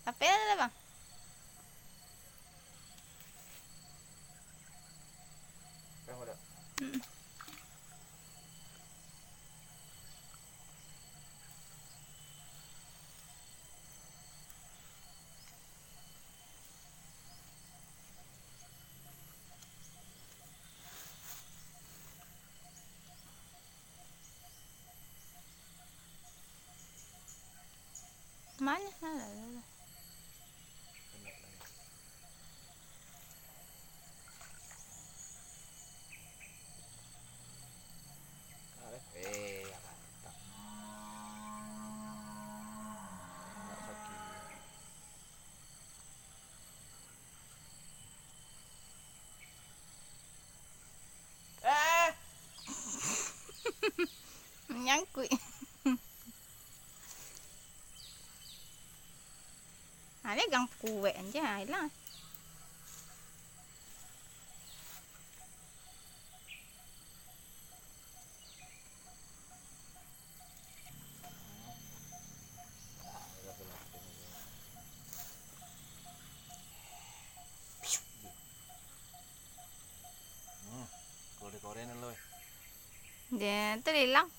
Apa dah bang? Kan ada. Mana salah? Mantap. Nggak sakit. Menyangkut. Ada gang kuat aja hilang. Kore-korean loh. Dia tu hilang.